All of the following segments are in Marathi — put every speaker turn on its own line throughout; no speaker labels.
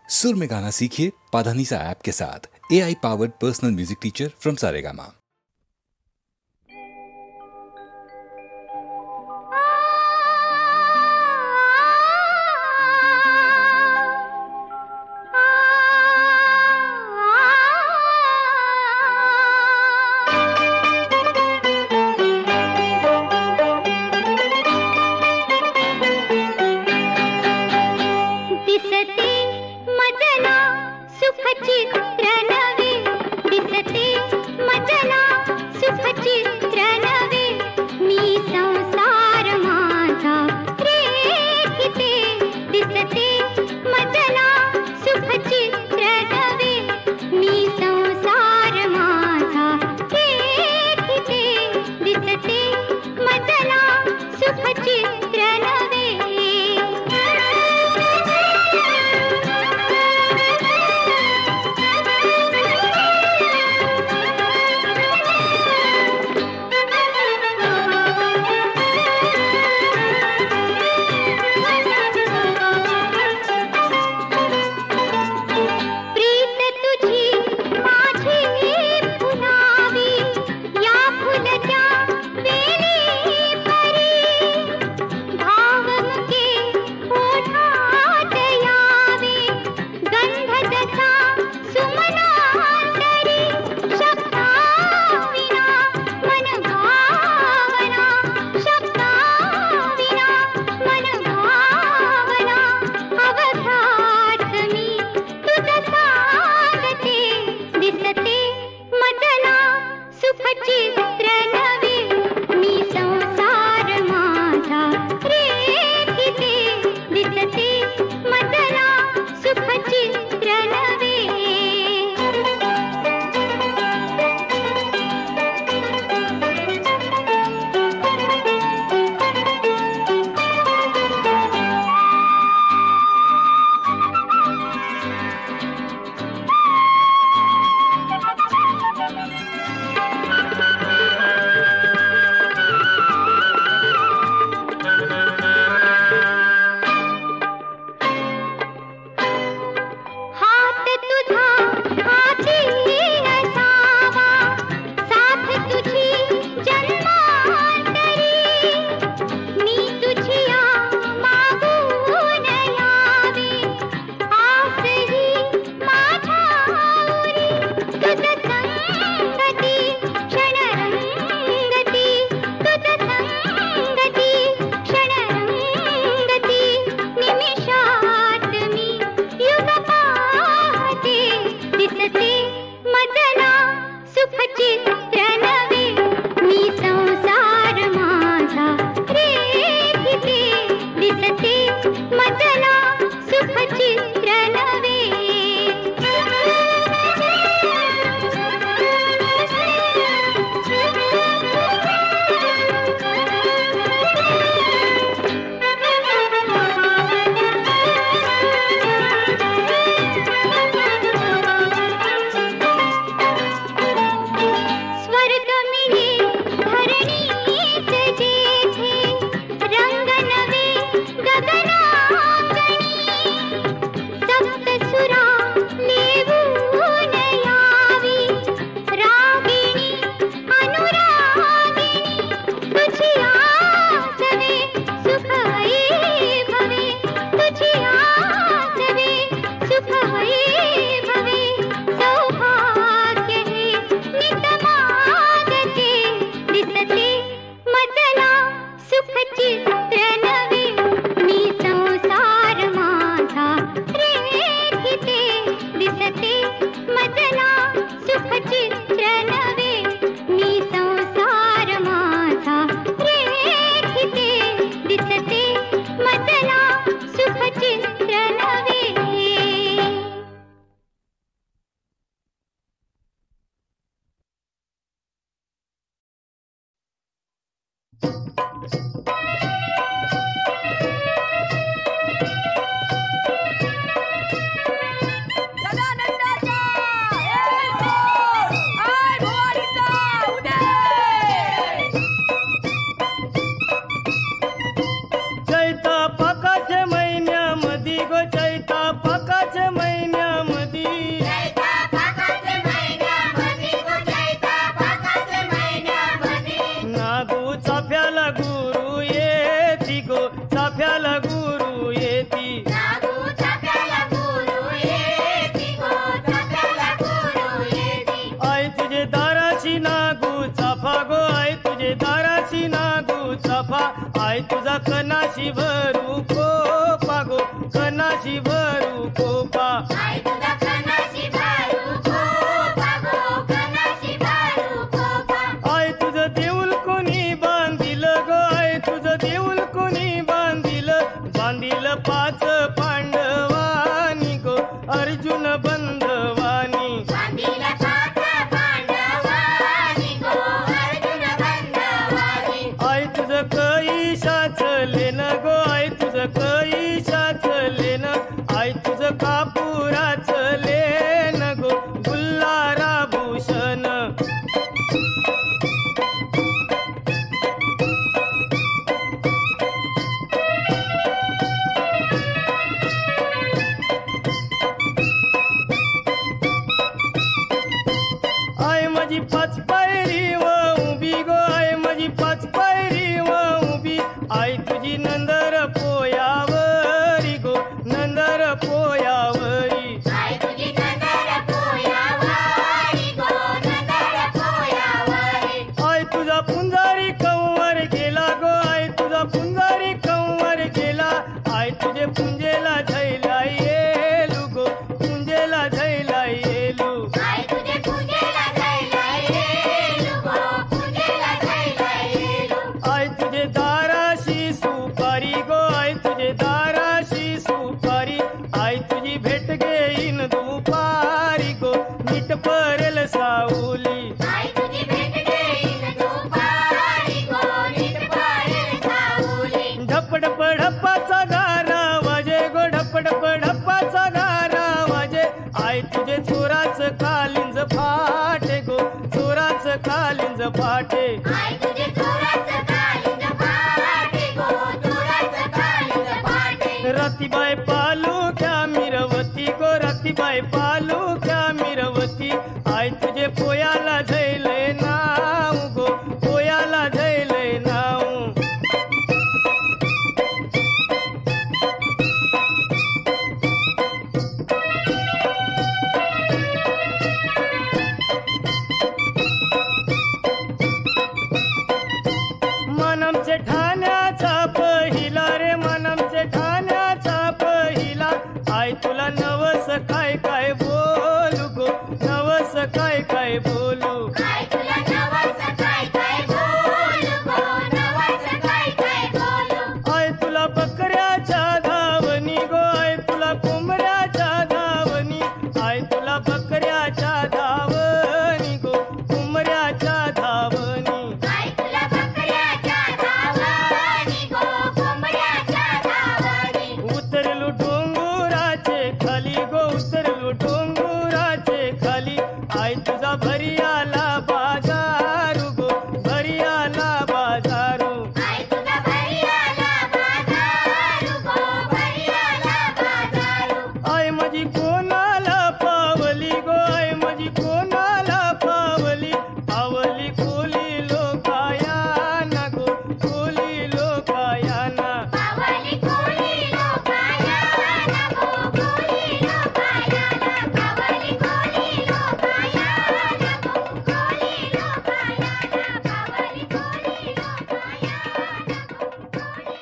सुर में गाना सीखिए पाधानीसा ऐप के साथ। AI powered personal music teacher from Saregama.
दाराशी नागू चाफा आय तुझा कनाशी भरू कोपा गो कनाशी भरू कोपा
आय तुझा कनाशी भरू कोपा गो कनाशी भरू कोपा
आय तुझं देऊळ कोणी बांधिलं ग आय तुझं देऊळ कोणी बांधिलं पाच पांडवानी गो अर्जुन बंधवानी
बांधिलं पाच पांडवानी गो अर्जुन बंधवानी
आय तुझं कैशाच लेन गो आय तुझं कैशाच लेन आय तुझं कापुराच लेन गो गुल्हारा भूषण आय माझी पाच पायरी व उभी गो आय माझी पाच पायरी व उभी आय तुझी नंदर पोयावरी गो नंदर पोयावरी
आय तुझी नंदर पोयावरी गो नंदर पोयावरी
आय तुझा पुंजारी कंवर गेला गो आय तुझा पुंजारी कंवर गेला आय तुझे पुंजेला झैला येलू गो पुंजेला झैला येलू
आय तुझे पूजेला जायला येलू गो पूजेला जायला येलू
आय तुझे दाराशी सुपारी गो आय तुझे दाराशी सुपारी आय तुझी भेट घेईन दुपारी गो नीट परेल सावली
आय तुझी भेट घेईन दुपारी गो नीट पडेल सावली
ढपढप ढप्पाचा गारा वाजे गो ढपढप ढप्पाचा गारा वाजे आय तुझे चोराच कालिंज फाटे गो चोराच कालिंज फाटे
आय तुझे चोराचं कालिंज फाटे गो चोराचं कालिंज फाटे
रतीबाई पालुक्या मिरवती गो रतीबाई पालुक्या मिरवती आय तुझे पोयाला झैले नाव गो पोयाला झैले नाव मनमचे ठाण्याचा पहिला रे मनमचे ठाण्याचा पहिला आय तुला नवस काय काय बोलू गो नवस काय काय बोलू
आय तुला नवस काय काय बोलू गो नवस काय काय बोलू
आय तुला बकऱ्याच्या धावणी गो आय तुला कोंबड्याच्या धावणी आय तुला बकऱ्याच्या धावणी गो कोंबड्याच्या धावणी
आय तुला बकऱ्याच्या धावणी गो कोंबड्याच्या धावणी
उतरलू डोंगराचे खाली गो उतरलू डोंगराचे खाली आय तुझा भरी आला बाजारू गो भरी आला बाजारू
आय तुझा भरी आला बाजारू गो भरी आला बाजारू
आय माझी कोणाला पावली गो आय माझी कोणाला पावली पावली कोली लोकायाना गो कोली लोकायाना
पावली कोळी लोकायाना गो कोळी लोकायाना पावली कोळी लोकायाना गो कोळी लोकायाना पावली कोळी लोकायाना गो कोळी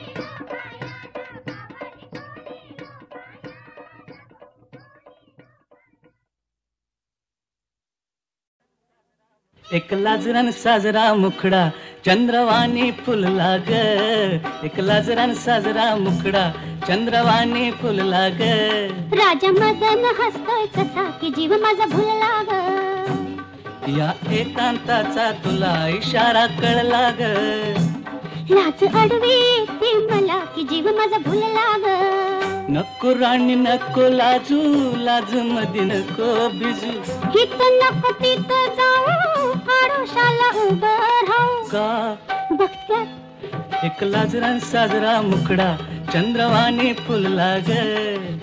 एक लाजरान साजरा मुखडा चंद्रवाणी फुलला ग एक लाजरान साजरा मुखडा चंद्रवाणी फुलला ग
राजा मदन हसतोय कसा की जीव माझा भुलला ग
या एकांताचा तुला इशारा कळला ग
लाज अडवी येते मला की जीव माझा भुलला ग
नको राणी नको लाजू लाज मध्ये नको बिजू
हित नको तिथं जाऊ आडोशाला उभं राहू
का
बघत्यात
एक लाजरान साजरा मुखडा चंद्रवाणी फुलला ग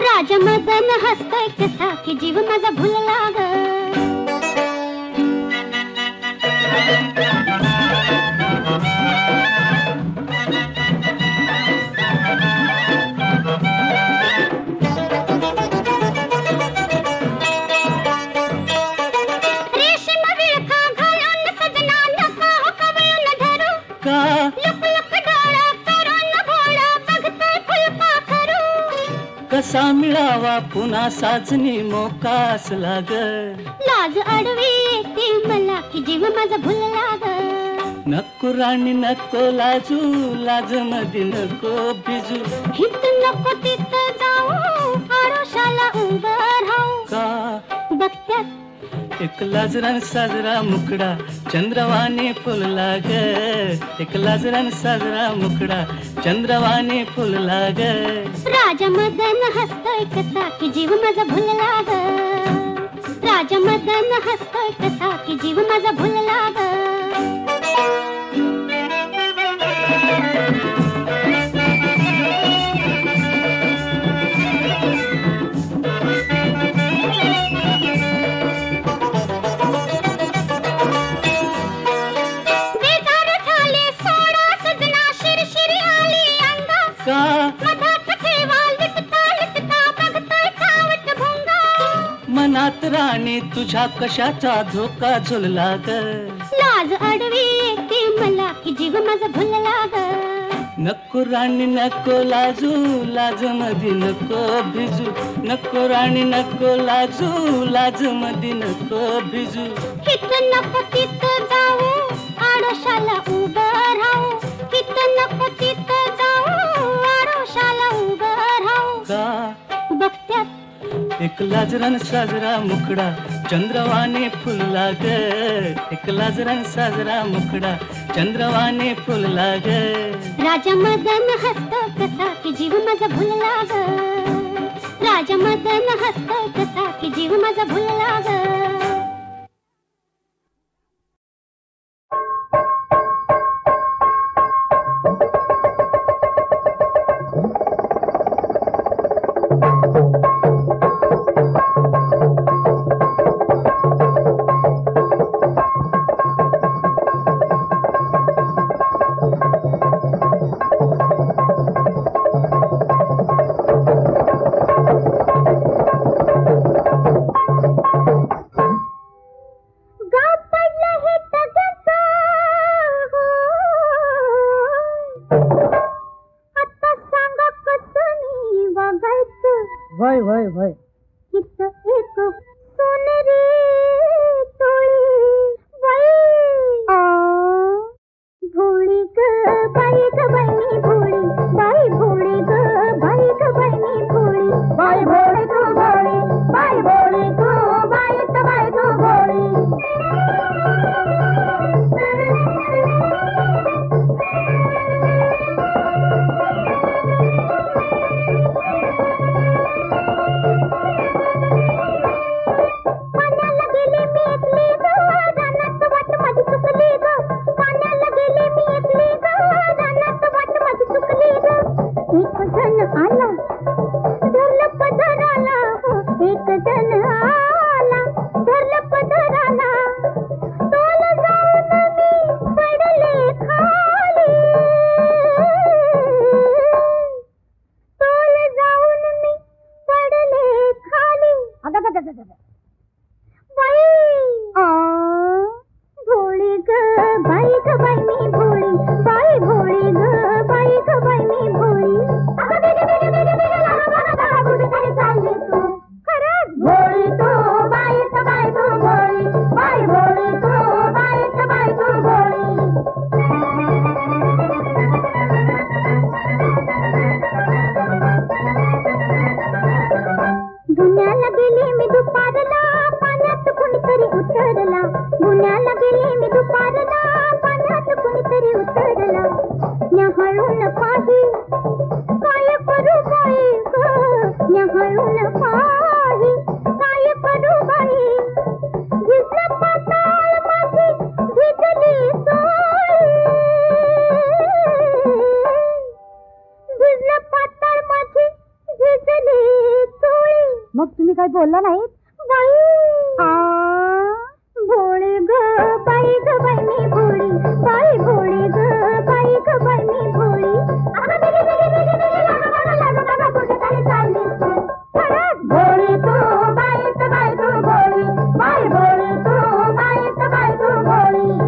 राजा मदन हसतोय कसा की जीव माझा भुलला ग रेशीम विळखा घालून सजना नका हो कवळून धरू
पुन्हा साजनी मोकास लाग.
लाज आडवी येते मला की जीव माझा भुलला ग.
नको राणी नको लाजू, लाज मध्ये नको भिजू.
हित नको तिथं जाऊ, आडोशाला उभं राहू.
का
बघत्यात
एक लाजरान साजरा मुखडा चंद्रवाणी फुलला ग. एक लाजरान साजरा मुखडा चंद्रवाणी फुलला ग.
राजा मदन हसतोय कसा की जीव माझा भुलला ग. राजा मदन हसतोय कसा की जीव माझा भुलला ग.
मनात राणी तुझ्या कशाचा धोका झुलला ग.
लाज आडवी येते मला की जीव माझा भुलला ग.
नको राणी नको लाजू, लाज मध्ये नको भिजू. नको राणी नको लाजू, लाज मध्ये नको भिजू.
हित नको तिथं जाऊ, आडोशाला उभं राहू. हित नको तिथं जाऊ, आडोशाला उभं राहू.
का
बघत्यात
एक लाजरान साजरा मुखडा चंद्रवाणी फुलला ग. एक लाजरान साजरा मुखडा चंद्रवाणी फुलला ग.
राजा मदन हसतो कसा की जीव माझा भुलला ग. राजा मदन हसतो कसा की जीव माझा भुलला ग.
बोलला नाही भोळे ग बाई ग बाई मी भोळी बाई भोळी ग बाई ग बाई मी भोळी भोळी तू बाई तू बाई तू भोळी बाई भोळी तू बाई तू बाई तू भोळी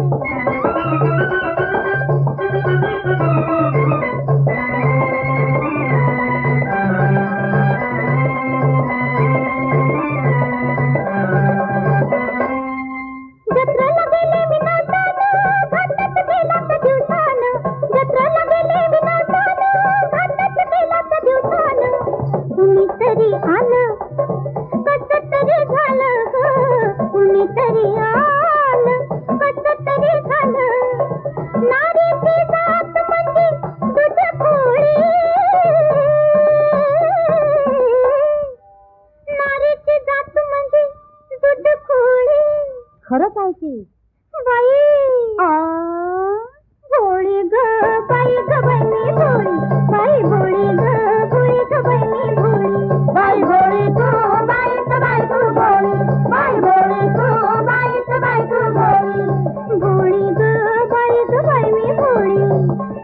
खरंच आहे की बाई भोळी ग बाई ग बाई मी भोळी बाई भोळी ग बाई मी भोळी बाई भोळी तू बाई ग बाई तू भोळी बाई भोळी तू बाई ग बाई तू भोळी भोळी ग बाई मी भोळी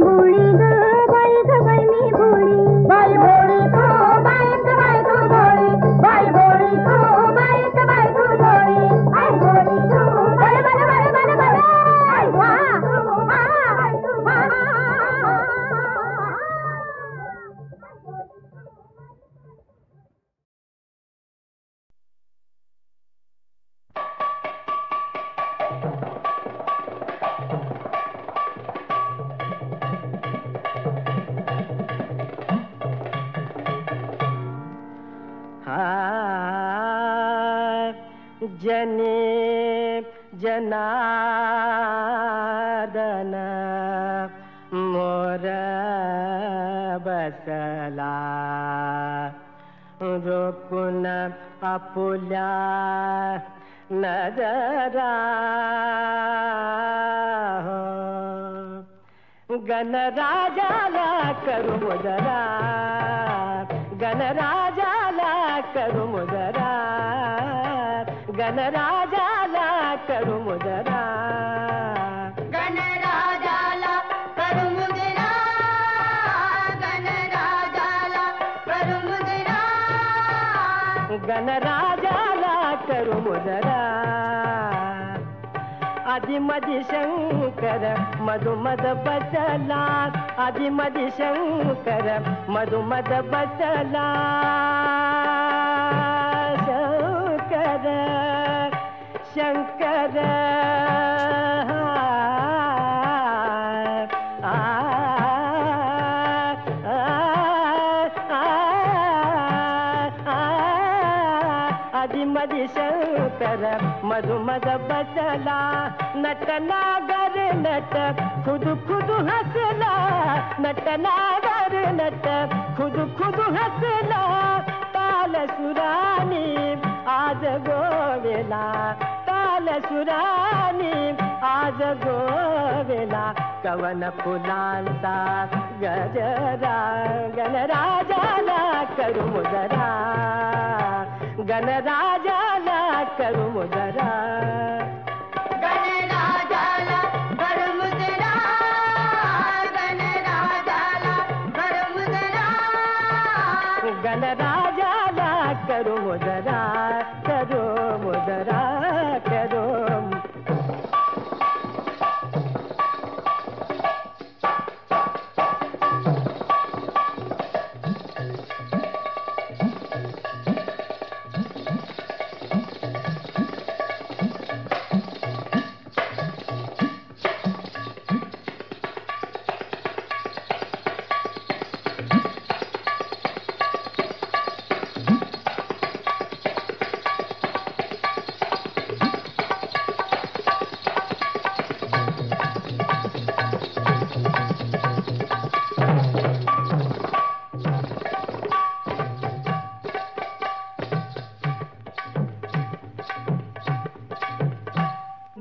भोळी ग बाई मी भोळी बाई भोळी तू बाई ग बाई तू भोळी बाई भोळी तू बाई ग बाई तू भोळी बाई भोळी तू बरे बरे बरे बरे बरे आई वा
जने जनार्दन मोर बसला रोकुन आपुल्या नजरा गणराजाला करू मुजरा गणराजाला करू मुजरा गणराजाला करू मुजरा
गणराजाला करू मुजरा गणराजाला करू मुजरा
गणराजाला करू मुजरा आदि मदि शंकर मधुमद बसला आदि मदि शंकर मधुमद बसला शंकर शंकर आदि मदि शंकर मधुमद बसला नट नागर नट खुद खुद हसला नट नागर नट खुद खुद हसला ताल सुरानी आज गोवेला ताल सुरानी आज गोवेला कवन फुलांचा गजरा गणराजाला करू मुजरा गणराजाला करू मुजरा
गणराजाला करू मुजरा गणराजाला करू मुजरा
गणराजाला करू मुजरा करू मुजरा करू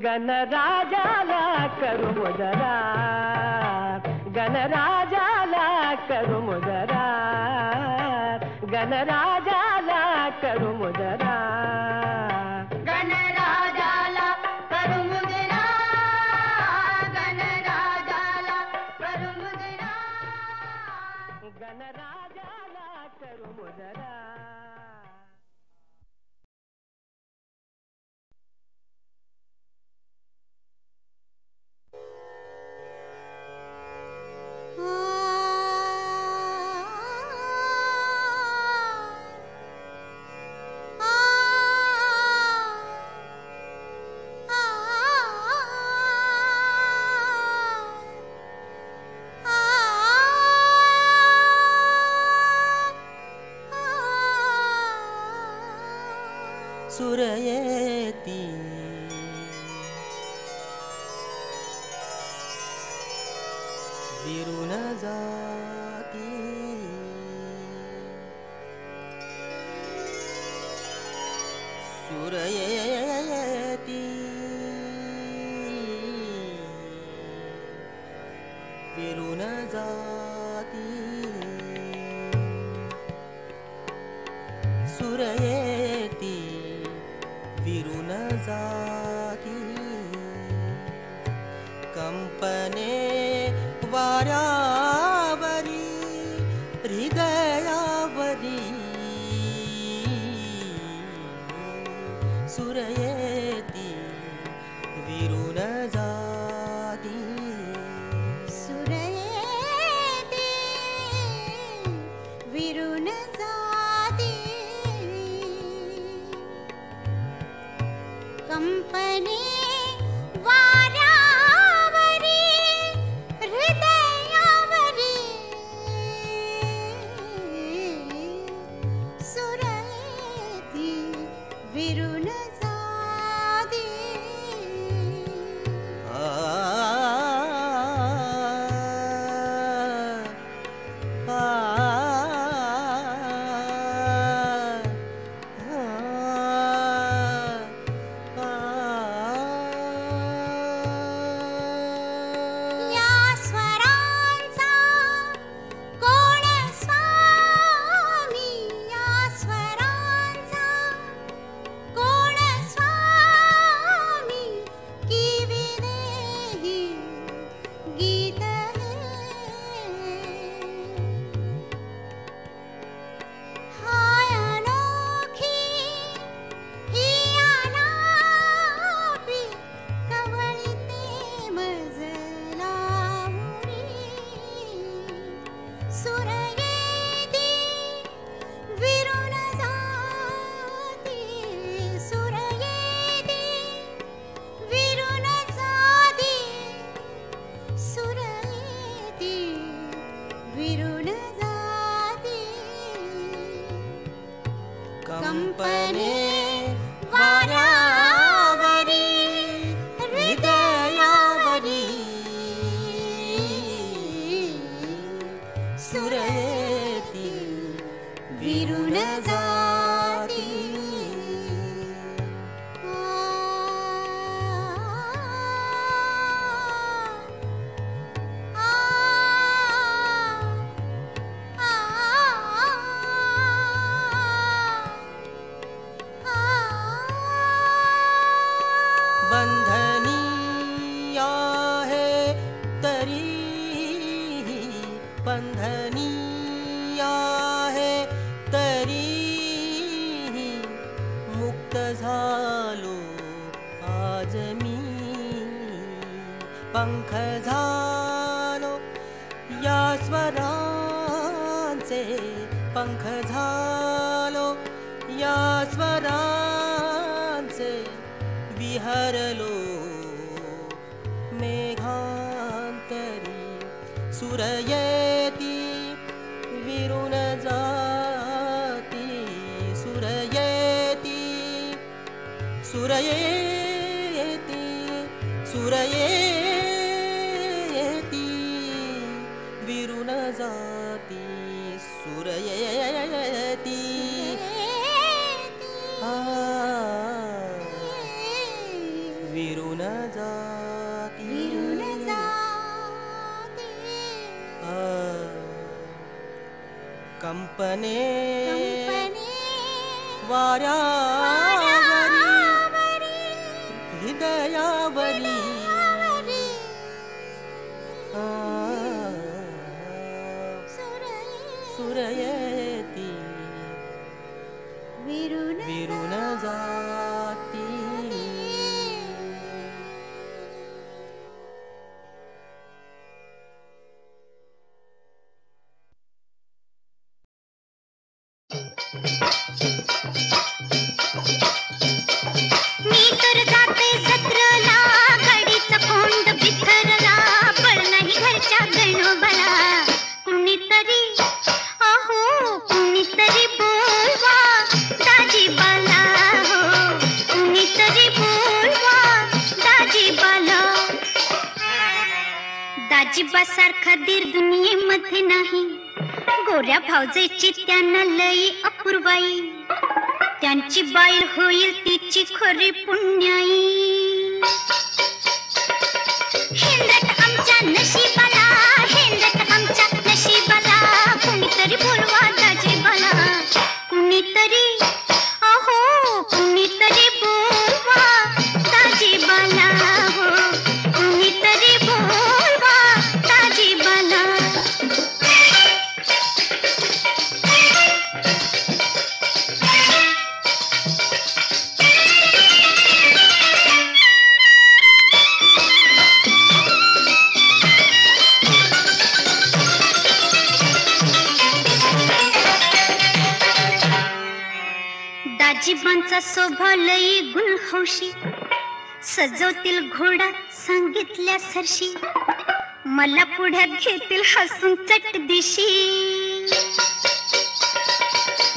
गणराजाला करू मुजरा गणराजाला करू मुजरा गणराजाला करू मुजरा
गणराजाला करू मुजरा गणराजाला करू मुजरा
गणराजाला करू मुजरा
सुरयेती विरून जाती सुरयेती विरून जाती सुरयेती विरून जाती कंपने वाऱ्यावरी हृदयावरी सुरयेती विरून जाती
सुरयेती विरून जाती कंपने वाऱ्यावरी हृदयावरी सुरयेती विरून जाती या स्वरांचा कोण स्वामी या स्वरांचा कोण स्वामी की विदेही गीत हाय अनोखी ही अनापी कवळीते मजला मुरी सुरयेती विरून जाती सुरयेती विरून जाती सुरयेती विरून जाती
कंपने वाऱ्यावरी हृदयावरी सुरयेती विरून जाती बंधनी आहे तरीही बंधनी आहे तरीही मुक्त झालो आज मी पंख झालो या स्वरांचे पंख झालो या स्वरांचे विहरलो मेघांतरी सुरयेती विरून जाती सुरयेती सुरयेती सुरयेती विरून जाती सुरयेती विरून जाती
विरून जाती
कंपने
कंपने
वाऱ्यावरी हृदयावरी सुरयेती
विरून
विरून जाती
मी तर जाते सत्रला गाडीचा कोंड बिथरला बळ नाही घरच्या गणोबाला कुणीतरी अहो कुणीतरी बोलवा दाजीबाला हो कुणीतरी बोलवा दाजीबाला दाजीबा सारखा दीर दुनियेमध्ये नाही गोऱ्या भावजेची त्यांना लई अपूर्वाई त्यांची बाईल होईल तिची खरी पुण्याई हेंद्रट आमच्या नशिबाला
तिचा स्वभाव लई गुलहौशी, सजवतील घोडा सांगितल्या सरशी, मला पुढ्यात घेतील हसून चट दिशी.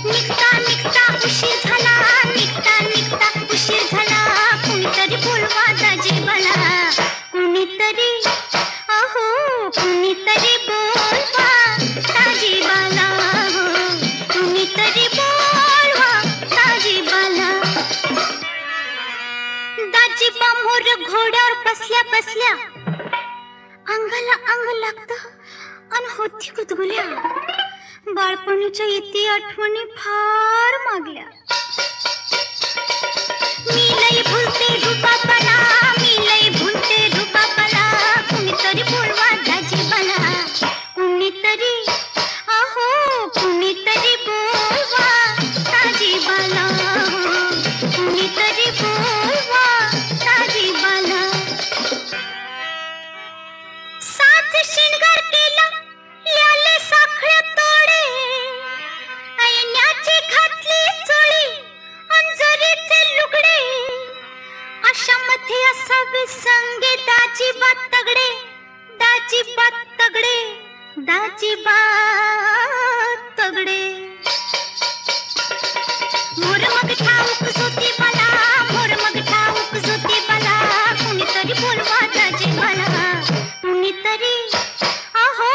निघता निघता उशीर झाला, निघता निघता उशीर झाला, कुणीतरी बोलवा दाजीबाला, कुणीतरी अहो कुणीतरी बोलवा दाजीबाला, कुणीतरी बोलवा दाजीबाला. दाजीबा मोर घोड्यावर बसल्या बसल्या, अंगाला अंग लागत अन होती गुदगुल्या, बाळपणीच्या इति आठवणी फार मागल्या. मी लई भुलते रूपापाला, मी लई भुलते रूपापाला, कुणीतरी बोलवा दाजीबाला, कुणीतरी अहो कुणीतरी बोलवा दाजीबाला, कुणीतरी बोलवा दाजीबाला. साज शिंगार केला याले साखळ्या तोडे, ऐण्याची घातली चोळी अंजरीचे लुगडे, अशामध्ये असावे संगे दाजीबा तगडे, दाजीबा तगडे, दाजीबा तगडे. मोर मग ठाऊक जोती बाला, मोर मग ठाऊक जोती बाला, कुणीतरी बोलवा दाजीबाला, कुणीतरी अहो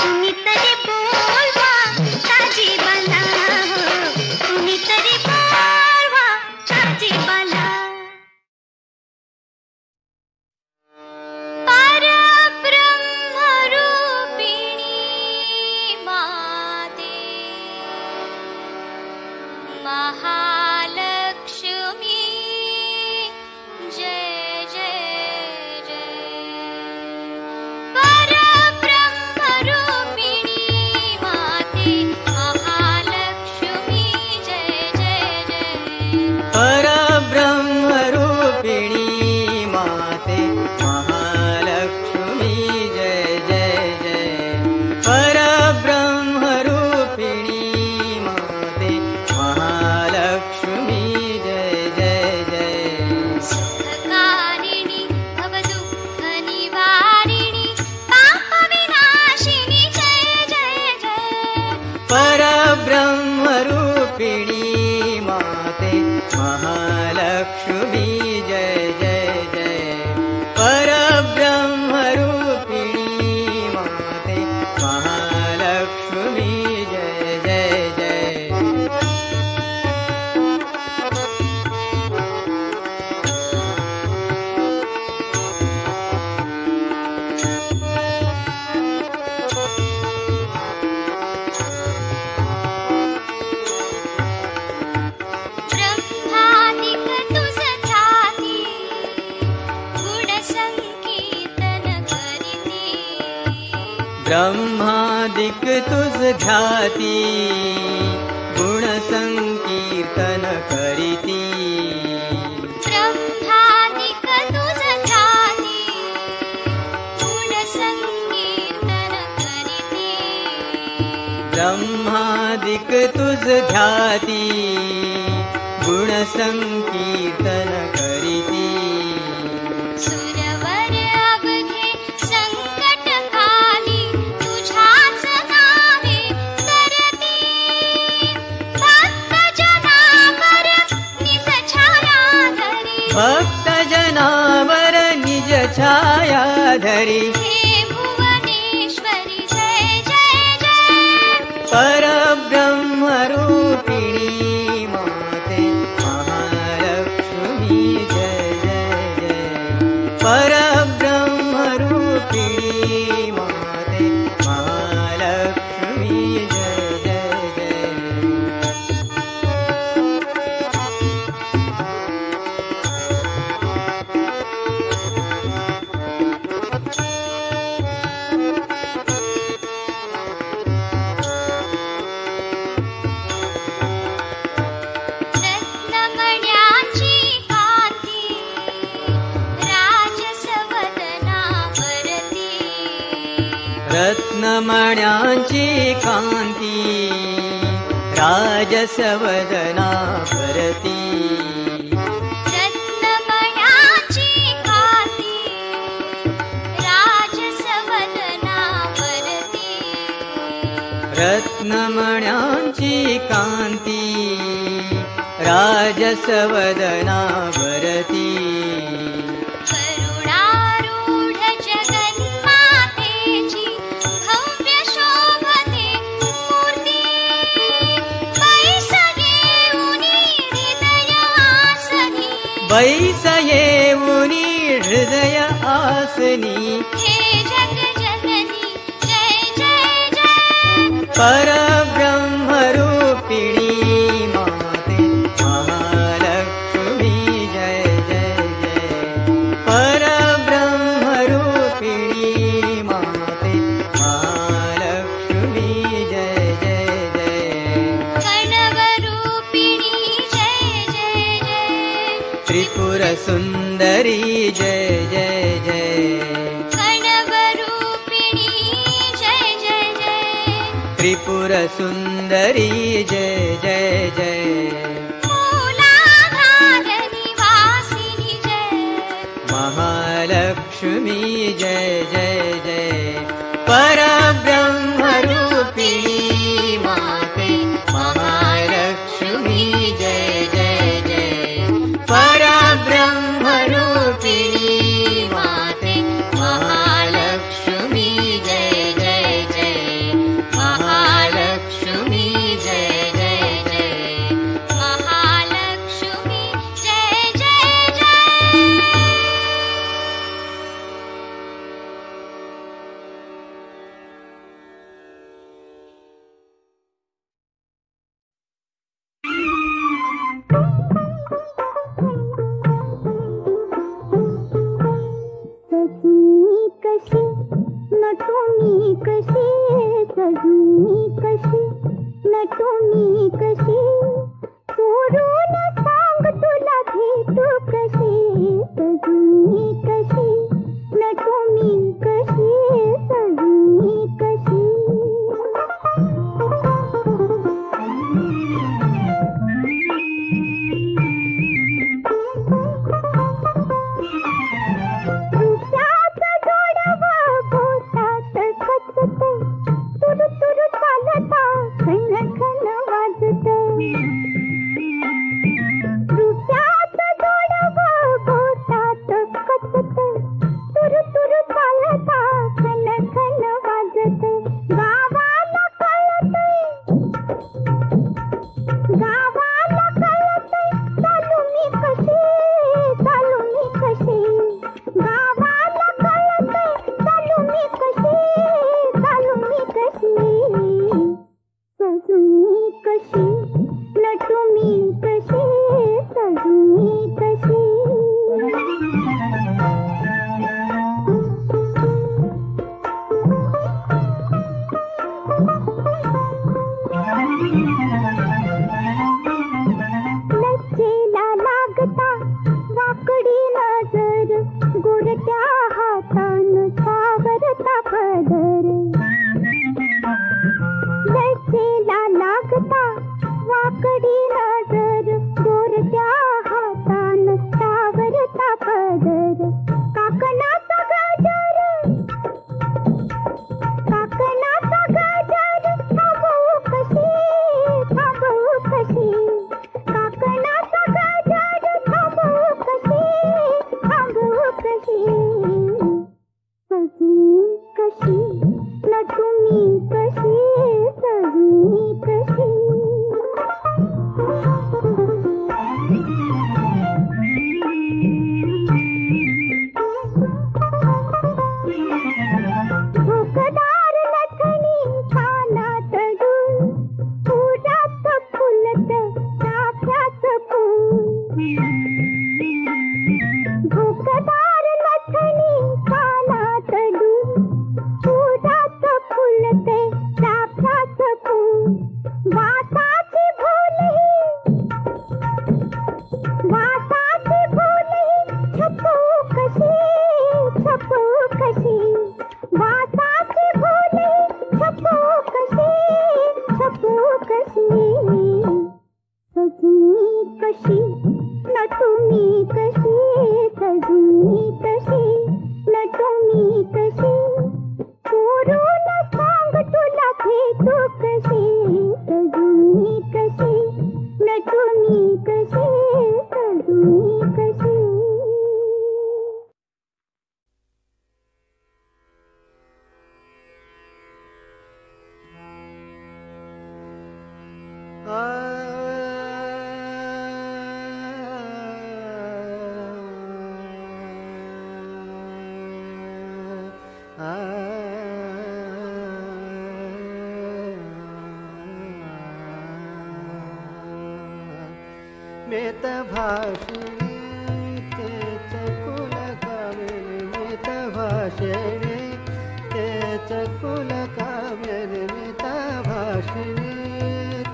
कुणीतरी बोलवा दाजीबाला, कुणीतरी बोलवा दाजीबाला. परब्रह्मरूपिणी माते महालक्ष्मी जय जय जय. परब्रह्मरूपिणी माते महालक्ष्मी जय जय जय.
परब्रह्मरूपिणी माते महालक्ष्मी जय जय जय. परब्रह्मरूपिणी माते महालक्ष्मी जय जय जय.
सुखकारिणी भवदुःख निवारिणी पाप विनाशिनी जय जय जय.
परब्रह्मरूपिणी माते महालक्ष्मी जय जय जय. परब्रह्मरूपिणी माते महालक्ष्मी जय जय जय.
ब्रह्मादिक तुझ ध्याती, गुणसंकीर्तन करीती.
ब्रह्मादिक तुझ ध्याती, गुणसंकीर्तन करीती.
ब्रह्मादिक तुझ ध्याती, गुणसंकीर्तन करीती.
ब्रह्मादिक तुझ ध्याती, गुणसंकीर्तन करीती.
सुरवर अवघे संकट काली, तुझ्याच नावे तरती. भक्त जनावर निज छाया धरी,
भक्त जनावर निज छाया धरी.
हे भुवनेश्वरी जय जय जय.
परब्रह्मरूपिणी माते महालक्ष्मी जय जय जय. परब्रह्मरूपिणी माते महालक्ष्मी जय जय जय. रत्नमण्यांची कांती, राजसवदना भरती.
रत्नमण्यांची कांती राजसवदनावरती
करुणारूढ जगन्मातेची भव्य शोभते मूर्ती बैस घेऊनी हृदय आसनी
बैस येऊनी हृदय आसनी
हे जग जननी जय जय जय
परब्रह्मरूपिणी माते महालक्ष्मी जय जय जय परब्रह्मरूपिणी माते महालक्ष्मी जय जय जय
कणवरूपिणी जय जय जय
त्रिपुरसुन्दरी जय जय जय
कणवरूपिणी जय जय जय
त्रिपुरसुन्दरी जय जय जय
मूलाधार निवासिनी जय
महालक्ष्मी जय जय जय परब्रह्मरूपिणी माते महालक्ष्मी जय जय जय परब्रह्मरूपिणी माते महालक्ष्मी जय जय जय महालक्ष्मी जय जय जय
महालक्ष्मी जय जय जय
सजनी कशी नटुनी कशी सजनी कशी नटुनी कशी चोरून सांग तुला भेटू कशी सजनी कशी नटुनी कशी सजनी कशी रुपयाचं जोडवं बोटात खचतं, तुरु तुरु चालता खन खन वाजतं. रुपयाचं जोडवं बोटात खचतं, तुरु तुरु चालता खन खन वाजतं. गावाला कळतंय चालू मी कशी गावाला कळतंय चालू मी कशी सजनी कशी नटू मी कशी सजनी कशी लज्जेला लागता वाकडी नजर गोरट्या हातान सावरता पदर लज्जेला लागता वाकडी नजर गोरट्या हातान सावरता पदर काकणाचा गजर थांबवू कशी काकणाचा गजर थांबवू कशी सजनी कशी नटू मी कशी सजनी कशी भोकदार नथनी कानात डूल पुरात फुलत चाफ्याच फूल भोकदार नथनी कानात डूल पुरात फुलते चाफ्याच फूल वासाची भोलही छपू कशी वासाची भोलही छपू कशी सजनी कशी नटू मी कशी सजनी कशी नटू मी कशी चोरून सांग तुला भेटू कशी
मितभाषिणी तेच कुल कामिनी मितभाषिणी तेच कुल कामिनी मितभाषिणी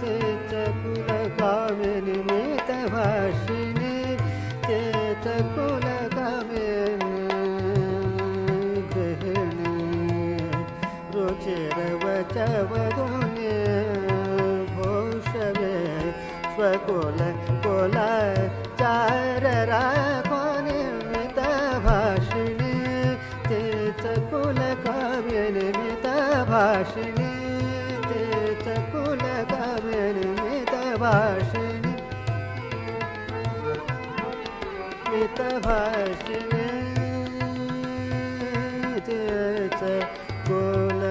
तेच कुल कामिनी मितभाषिणी तेच कुल कामिनी रुचिरवचवदुने भूषवे स्वकुल कुला चाररा निमित भाषिणी तेच कुल काव्य निमित भाषिणी तेच कुल काव्य निमित भाषिणी मित भाषिणी तेच कुल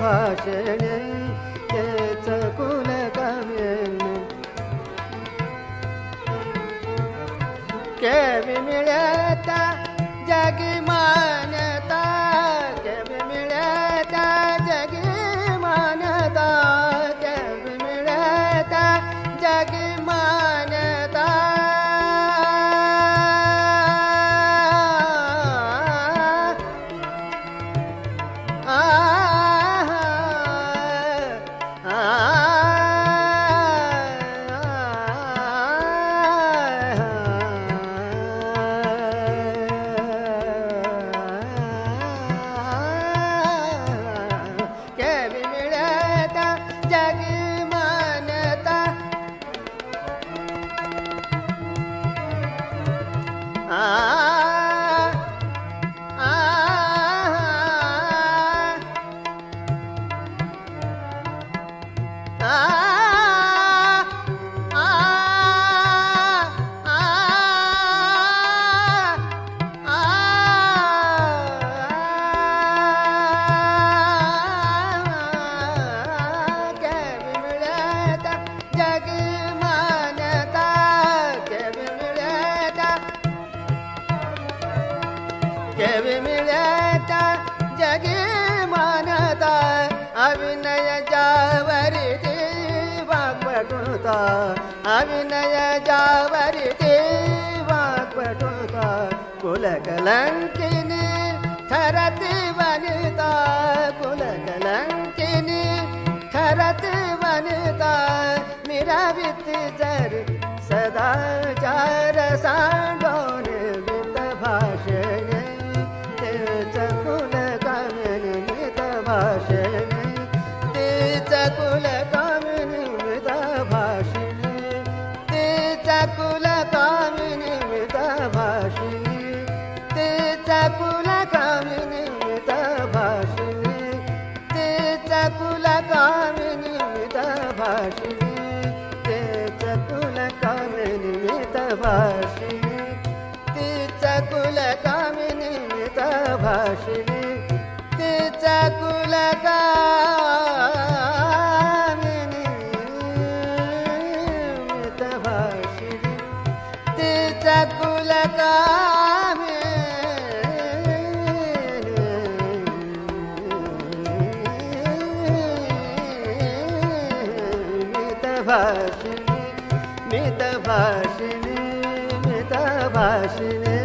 भाषणे तेच कुल कामिनी केवी मिळता जगी मानता केवी मिळता जगी मानता केवी मिळता जगी मानता केवी मिळता जगी मानता अभिनय जावरी वाग्पटुता अभिनय जावरी वाग्पटुता कुलकलंकिनी ठरती वनिता कुलकलंकिनी ठरती वनिता मिराविती जर सदा चार सांडोने वित भाषणे तेच कुल कामिनी मित भाषणे तेच कुल कामिनी मित भाषणे तेच कुल कामिनी मित भाषणे तेच कुल कामिनी मित भाषणे तेच कुल कामिनी मित भाषणे तेच कुल कामिनी मित भाषणे तेच कुल कामिनी मित भाषिणी तेच कुल कामिनी मित भाषिणी तेच कुल मित भाषिणी मित भाषिणी